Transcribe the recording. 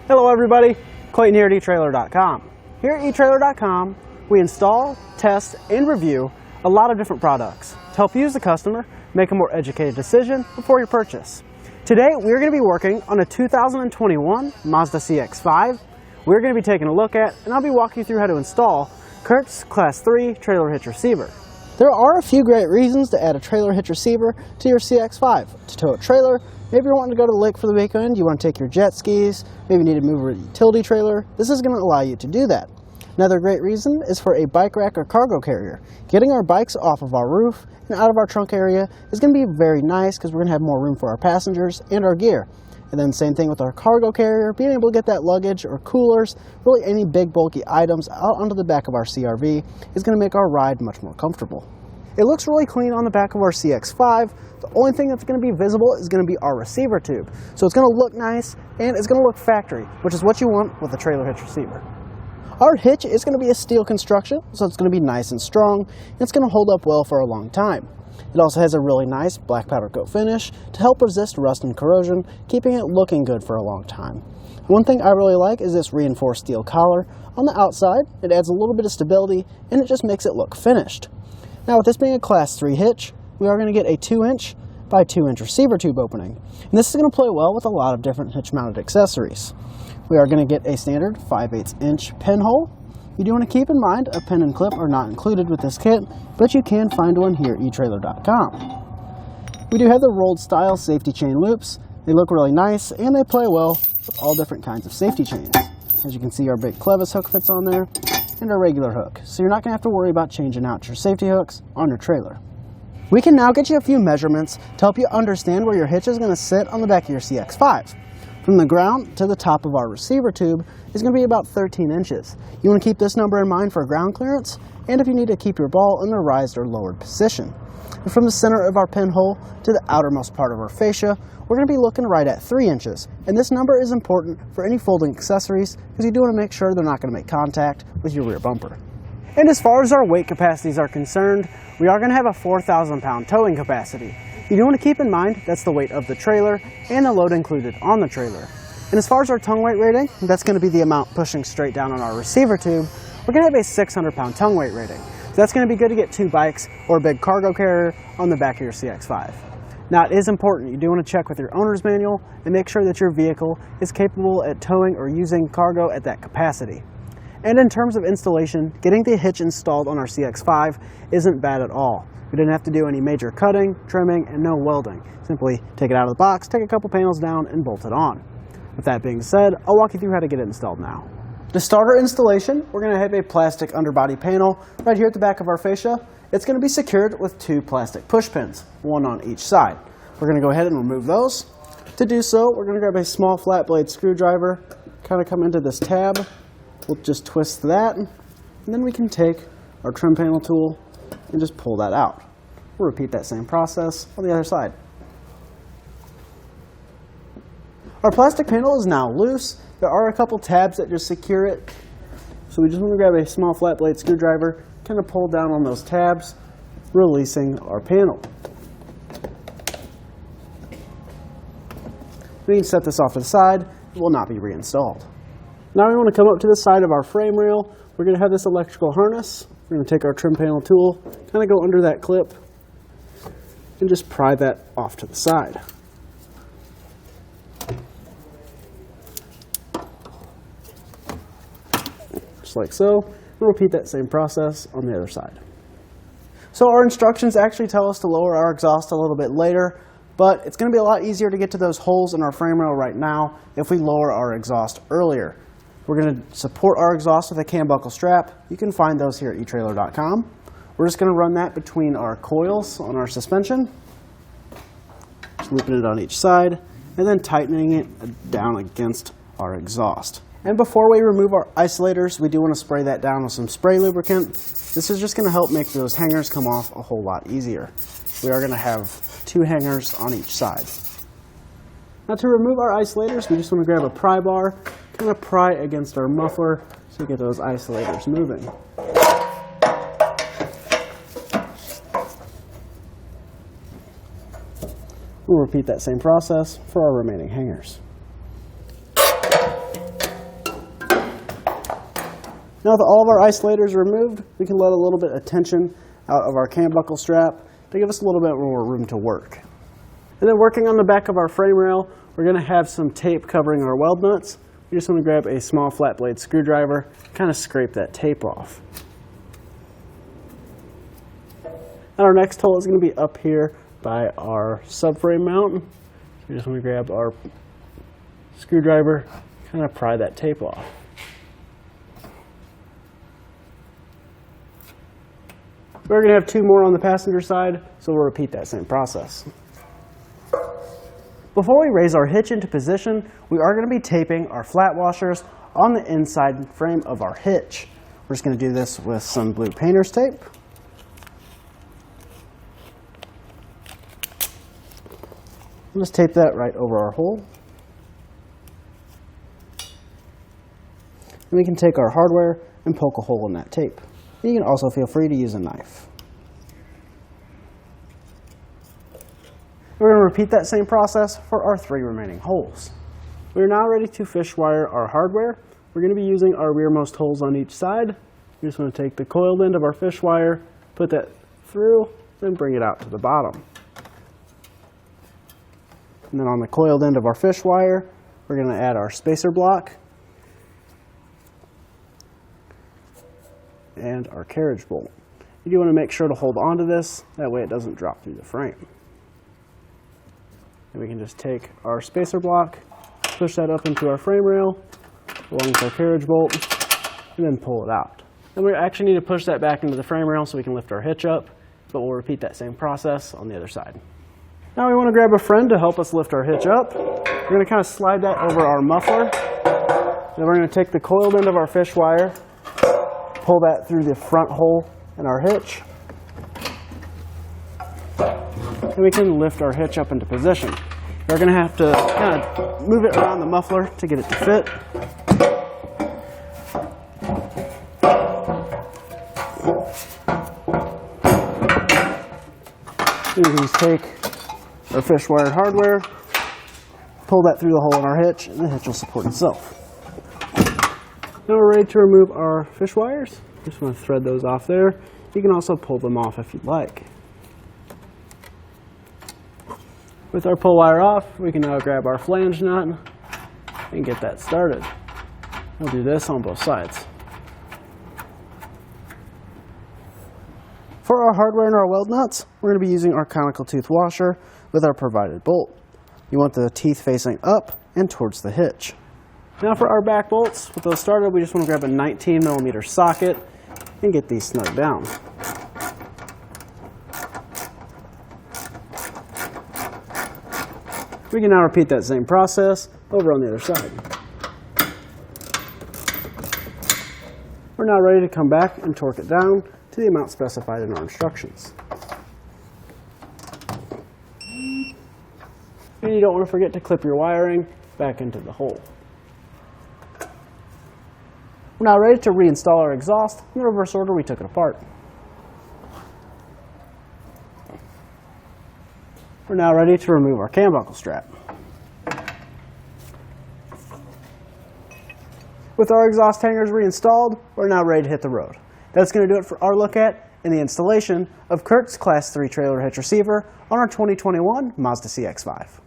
Hello everybody, Clayton here at etrailer.com. Here at etrailer.com, we install, test, and review a lot of different products to help you as a customer make a more educated decision before your purchase. Today, we're going to be working on a 2021 Mazda CX-5. We're going to be taking a look at, and I'll be walking you through how to install CURT's Class 3 trailer hitch receiver. There are a few great reasons to add a trailer hitch receiver to your CX-5. To tow a trailer, maybe you're wanting to go to the lake for the weekend, you want to take your jet skis, maybe you need to move a utility trailer. This is going to allow you to do that. Another great reason is for a bike rack or cargo carrier. Getting our bikes off of our roof and out of our trunk area is going to be very nice because we're going to have more room for our passengers and our gear. And then same thing with our cargo carrier, being able to get that luggage or coolers, really any big bulky items out onto the back of our CRV is going to make our ride much more comfortable. It looks really clean on the back of our CX-5. The only thing that's going to be visible is going to be our receiver tube. So it's going to look nice and it's going to look factory, which is what you want with a trailer hitch receiver. Our hitch is going to be a steel construction, so it's going to be nice and strong, and it's going to hold up well for a long time. It also has a really nice black powder coat finish to help resist rust and corrosion, keeping it looking good for a long time. One thing I really like is this reinforced steel collar on the outside. It adds a little bit of stability and it just makes it look finished. Now with this being a Class 3 hitch, we are going to get a 2-inch by 2-inch receiver tube opening. And this is going to play well with a lot of different hitch mounted accessories. We are going to get a standard 5/8 inch pinhole. You do want to keep in mind a pin and clip are not included with this kit, but you can find one here at etrailer.com. We do have the rolled style safety chain loops. They look really nice and they play well with all different kinds of safety chains. As you can see, our big clevis hook fits on there and our regular hook, so you're not going to have to worry about changing out your safety hooks on your trailer. We can now get you a few measurements to help you understand where your hitch is going to sit on the back of your CX-5. From the ground to the top of our receiver tube is going to be about 13 inches. You want to keep this number in mind for ground clearance and if you need to keep your ball in the raised or lowered position. And from the center of our pinhole to the outermost part of our fascia, we're going to be looking right at 3 inches. And this number is important for any folding accessories because you do want to make sure they're not going to make contact with your rear bumper. And as far as our weight capacities are concerned, we are going to have a 4,000 pound towing capacity. You do want to keep in mind that's the weight of the trailer and the load included on the trailer. And as far as our tongue weight rating, that's going to be the amount pushing straight down on our receiver tube. We're going to have a 600 pound tongue weight rating. So that's going to be good to get 2 bikes or a big cargo carrier on the back of your CX-5. Now it is important, you do want to check with your owner's manual and make sure that your vehicle is capable at towing or using cargo at that capacity. And in terms of installation, getting the hitch installed on our CX-5 isn't bad at all. We didn't have to do any major cutting, trimming, and no welding. Simply take it out of the box, take a couple panels down, and bolt it on. With that being said, I'll walk you through how to get it installed now. To start our installation, we're going to have a plastic underbody panel right here at the back of our fascia. It's going to be secured with 2 plastic push pins, one on each side. We're going to go ahead and remove those. To do so, we're going to grab a small flat blade screwdriver, kind of come into this tab. We'll just twist that, and then we can take our trim panel tool and just pull that out. We'll repeat that same process on the other side. Our plastic panel is now loose. There are a couple tabs that just secure it. So we just want to grab a small flat blade screwdriver, kind of pull down on those tabs, releasing our panel. We can set this off to the side. It will not be reinstalled. Now we want to come up to the side of our frame rail. We're going to have this electrical harness. We're going to take our trim panel tool, kind of go under that clip, and just pry that off to the side. Just like so. We'll repeat that same process on the other side. So our instructions actually tell us to lower our exhaust a little bit later, but it's going to be a lot easier to get to those holes in our frame rail right now if we lower our exhaust earlier. We're going to support our exhaust with a cam buckle strap. You can find those here at etrailer.com. We're just going to run that between our coils on our suspension, just looping it on each side, and then tightening it down against our exhaust. And before we remove our isolators, we do want to spray that down with some spray lubricant. This is just going to help make those hangers come off a whole lot easier. We are going to have 2 hangers on each side. Now to remove our isolators, we just want to grab a pry bar, kind of pry against our muffler so we get those isolators moving. We'll repeat that same process for our remaining hangers. Now with all of our isolators removed, we can let a little bit of tension out of our cam buckle strap to give us a little bit more room to work. And then working on the back of our frame rail, we're going to have some tape covering our weld nuts. We just want to grab a small flat blade screwdriver, kind of scrape that tape off. And our next hole is going to be up here by our subframe mount. We just want to grab our screwdriver, kind of pry that tape off. We're going to have two more on the passenger side, so we'll repeat that same process. Before we raise our hitch into position, we are going to be taping our flat washers on the inside frame of our hitch. We're just going to do this with some blue painter's tape. We'll just tape that right over our hole. And we can take our hardware and poke a hole in that tape. You can also feel free to use a knife. We're going to repeat that same process for our 3 remaining holes. We are now ready to fish wire our hardware. We're going to be using our rearmost holes on each side. We just want to take the coiled end of our fish wire, put that through, then bring it out to the bottom. And then on the coiled end of our fish wire, we're going to add our spacer block and our carriage bolt. You do want to make sure to hold on to this, that way it doesn't drop through the frame. And we can just take our spacer block, push that up into our frame rail, along with our carriage bolt, and then pull it out. Then we actually need to push that back into the frame rail so we can lift our hitch up, but we'll repeat that same process on the other side. Now we want to grab a friend to help us lift our hitch up. We're going to kind of slide that over our muffler. Then we're going to take the coiled end of our fish wire, pull that through the front hole in our hitch, and we can lift our hitch up into position. We're going to have to kind of move it around the muffler to get it to fit. We can just take our fish wired hardware, pull that through the hole in our hitch, and the hitch will support itself. Now we're ready to remove our fish wires. Just want to thread those off there. You can also pull them off if you'd like. With our pull wire off, we can now grab our flange nut and get that started. We'll do this on both sides. For our hardware and our weld nuts, we're going to be using our conical tooth washer with our provided bolt. You want the teeth facing up and towards the hitch. Now for our back bolts, with those started, we just want to grab a 19mm socket and get these snug down. We can now repeat that same process over on the other side. We're now ready to come back and torque it down to the amount specified in our instructions. And you don't want to forget to clip your wiring back into the hole. We're now ready to reinstall our exhaust in the reverse order we took it apart. We're now ready to remove our cam buckle strap. With our exhaust hangers reinstalled, we're now ready to hit the road. That's going to do it for our look at and the installation of CURT's Class 3 trailer hitch receiver on our 2021 Mazda CX-5.